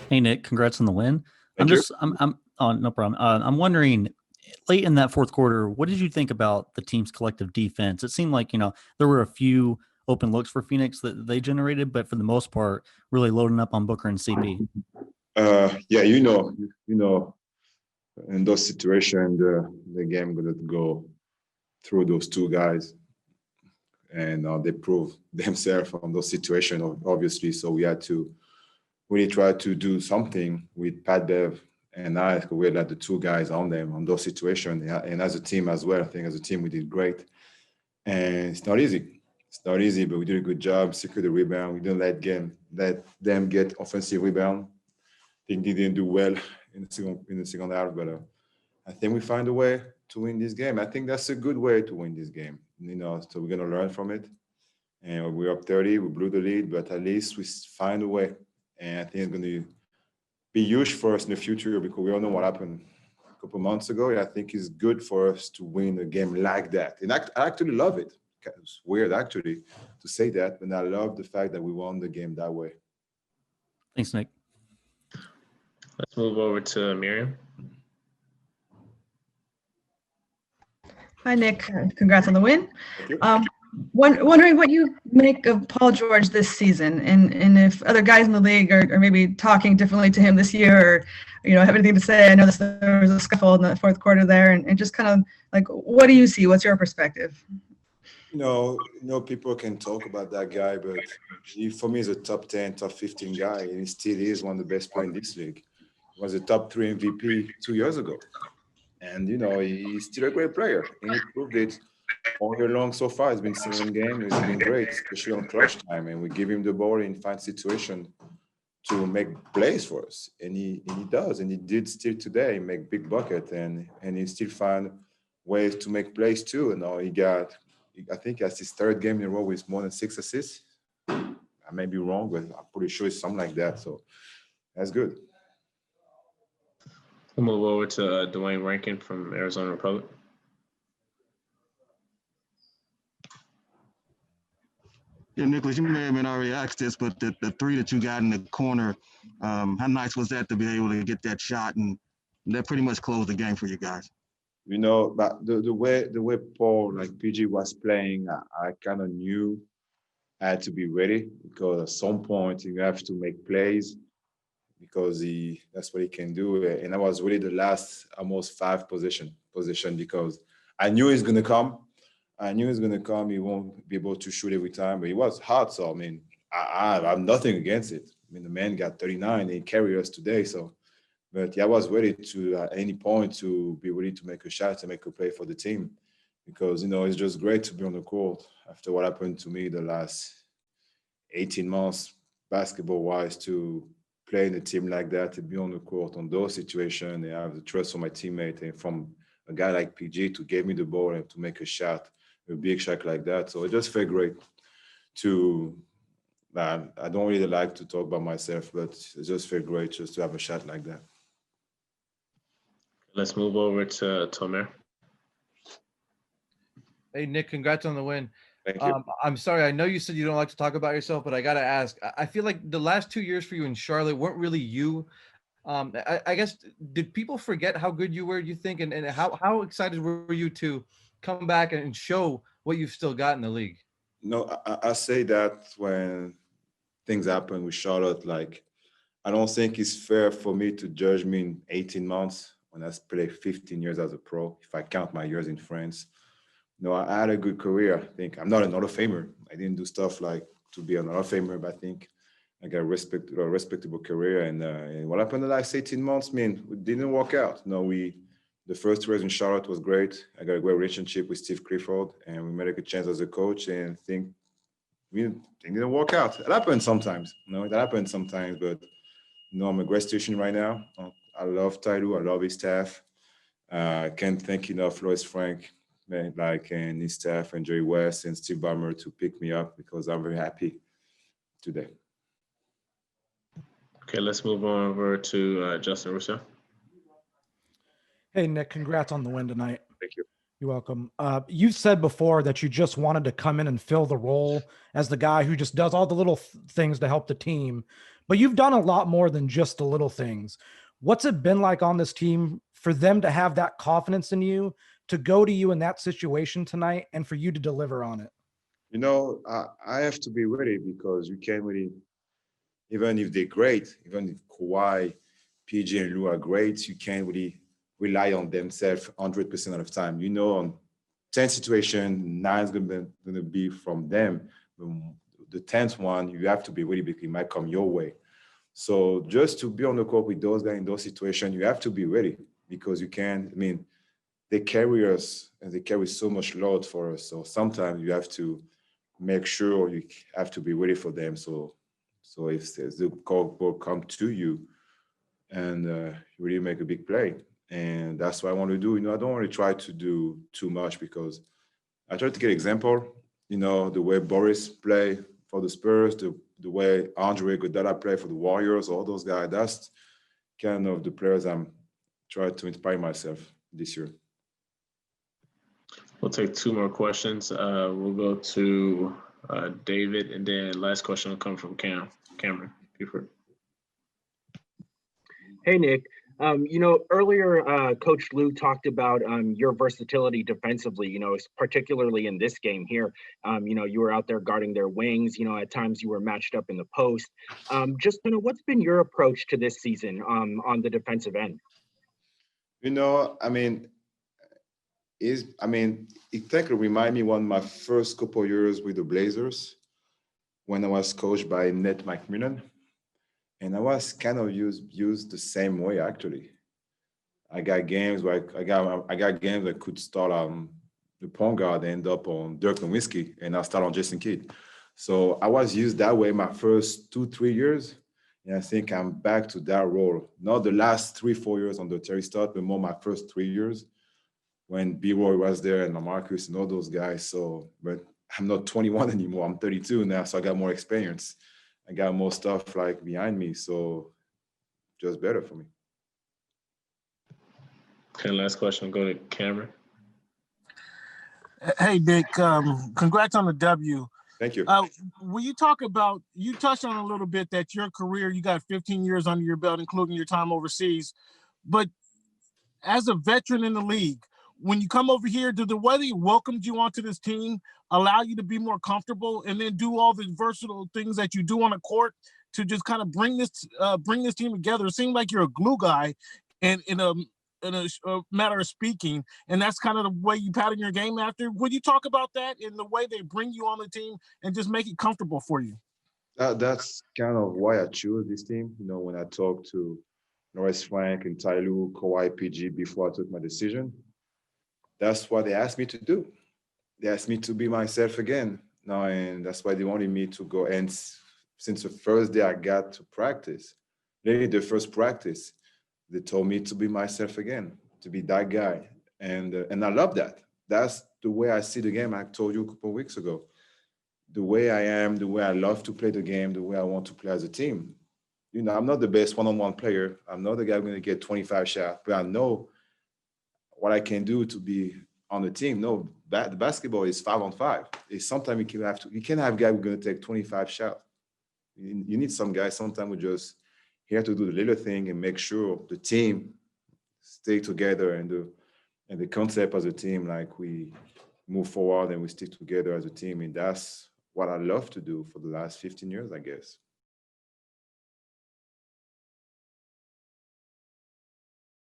Hey Nick, congrats on the win. Thank you. I'm oh, no problem. I'm wondering, late in that fourth quarter, what did you think about the team's collective defense? It seemed like, there were a few open looks for Phoenix that they generated, but for the most part, really loading up on Booker and CP. Yeah, in those situations, the game gonna go through those two guys, and they prove themselves from those situations, obviously. So we had to really try to do something with Pat Bev and I, because we had like the two guys on them on those situations, yeah, and as a team as well. I think as a team we did great, and it's not easy. It's not easy, but we did a good job. Secure the rebound. We didn't let them get offensive rebound. I think they didn't do well in the second half, but I think we find a way to win this game. I think that's a good way to win this game. So we're gonna learn from it. And we're up 30. We blew the lead, but at least we find a way. And I think it's gonna be huge for us in the future because we all know what happened a couple months ago. I think it's good for us to win a game like that. And I actually love it. It's weird actually to say that, but I love the fact that we won the game that way. Thanks, Nick. Let's move over to Miriam. Hi, Nick. Congrats on the win. Wondering what you make of Paul George this season, and if other guys in the league are maybe talking differently to him this year, or have anything to say. I know there was a scuffle in the fourth quarter there, and just kind of like, what do you see? What's your perspective? People can talk about that guy, but for me, he's a top 10, top 15 guy, and he still is one of the best players in this league. He was a top 3 MVP 2 years ago. And, he's still a great player. And he proved it all year long so far. It's been 7 games. He's been great, especially on clutch time. And we give him the ball in fine situation to make plays for us. And he does. And he did still today make big bucket. And he still find ways to make plays too. And I think that's his 3rd game in a row with more than 6 assists. I may be wrong, but I'm pretty sure it's something like that. So that's good. We'll move over to Dwayne Rankin from Arizona Republic. Yeah, Nicholas, you may have been already asked this, but the 3 that you got in the corner, how nice was that to be able to get that shot, and that pretty much closed the game for you guys? But the way Paul, like PG, was playing, I kind of knew I had to be ready because at some point you have to make plays because that's what he can do. And I was really the last almost 5 position because I knew he's gonna come. He won't be able to shoot every time, but he was hot. So I have nothing against it. The man got 39 and he carried us today. So, but yeah, I was ready to at any point to be ready to make a shot, to make a play for the team, because it's just great to be on the court after what happened to me the last 18 months, basketball-wise, to play in a team like that, to be on the court on those situations, and have the trust from my teammate and from a guy like PG to give me the ball and to make a big shot like that. So it just felt great I don't really like to talk about myself, but it just felt great just to have a shot like that. Let's move over to Tomer. Hey, Nick, congrats on the win. Thank you. I'm sorry. I know you said you don't like to talk about yourself, but I got to ask. I feel like the last 2 years for you in Charlotte weren't really you. I guess, did people forget how good you were, you think? And how excited were you to come back and show what you've still got in the league? No, I say that when things happen with Charlotte, like, I don't think it's fair for me to judge me in 18 months when I played 15 years as a pro, if I count my years in France. I had a good career. I think I'm not an Hall of Famer. I didn't do stuff like to be an Hall of Famer, but I think I got a respectable career. And what happened the last 18 months, it didn't work out. The first years in Charlotte was great. I got a great relationship with Steve Clifford, and we made a good chance as a coach. And I think it didn't work out. It happens sometimes. It happens sometimes. But I'm a great situation right now. I love Tyloo. I love his staff. I can't thank enough Lois Frank, and his staff, and Jerry West and Steve Ballmer to pick me up, because I'm very happy today. Okay, let's move on over to Justin Russo. Hey, Nick, congrats on the win tonight. Thank you. You're welcome. You said before that you just wanted to come in and fill the role as the guy who just does all the little things to help the team. but you've done a lot more than just the little things. What's it been like on this team for them to have that confidence in you, to go to you in that situation tonight, and for you to deliver on it? You know, I have to be ready because you can't really, even if they're great, even if Kawhi, PJ, and Lou are great, you can't really rely on themselves 100% of the time. You know, on 10 situation, 9 is going to be from them. The 10th one, you have to be ready because it might come your way. So just to be on the court with those guys in those situations, you have to be ready because you can't, I mean, they carry us and they carry so much load for us. So sometimes you have to make sure you have to be ready for them. So if the call will come to you and you really make a big play. And that's what I want to do. You know, I don't want to try to do too much because I try to get example, you know, the way Boris play for the Spurs, the way Andre Iguodala play for the Warriors, all those guys. That's kind of the players I'm trying to inspire myself this year. We'll take 2 more questions. We'll go to David, and then last question will come from Cameron Buford. Hey, Nick. You know, earlier, Coach Lou talked about your versatility defensively, you know, particularly in this game here. You know, you were out there guarding their wings. You know, at times you were matched up in the post. Just, you know, what's been your approach to this season on the defensive end? You know, I mean, it kind of remind me one of my first couple of years with the Blazers when I was coached by Nate McMillan. And I was kind of used the same way, actually. I got games where I got games that could start on the point guard and end up on Dirk Nowitzki, and I start on Jason Kidd. So I was used that way my first 2-3 years. And I think I'm back to that role. Not the last 3-4 years on the Terry Stott, but more my first 3 years when B-Roy was there and Marcus and all those guys. So, but I'm not 21 anymore. I'm 32 now, so I got more experience. I got more stuff like behind me, so just better for me. Okay, last question. Go to Cameron. Hey, Nick, congrats on the W. Thank you. When you talk about, you touched on a little bit that your career, you got 15 years under your belt, including your time overseas. But as a veteran in the league, when you come over here, did the way they welcomed you onto this team allow you to be more comfortable and then do all the versatile things that you do on the court to just kind of bring this team together? It seems like you're a glue guy in a matter of speaking, and that's kind of the way you pattern your game after. Would you talk about that in the way they bring you on the team and just make it comfortable for you? That's kind of why I chose this team. You know, when I talked to Norris Frank and Ty Lue, Kawhi, PG before I took my decision, that's what they asked me to do. They asked me to be myself again. No, and that's why they wanted me to go. And since the first day I got to practice, maybe the first practice, they told me to be myself again, to be that guy. And I love that. That's the way I see the game. I told you a couple of weeks ago. The way I am, the way I love to play the game, the way I want to play as a team. You know, I'm not the best one-on-one player. I'm not the guy going to get 25 shots, but I know what I can do to be on the team. No, the basketball is 5-on-5. It's sometimes you can't have guys who are going to take 25 shots. You need some guys sometimes who just here to do the little thing and make sure the team stay together and the concept as a team, like we move forward and we stick together as a team. And that's what I love to do for the last 15 years, I guess.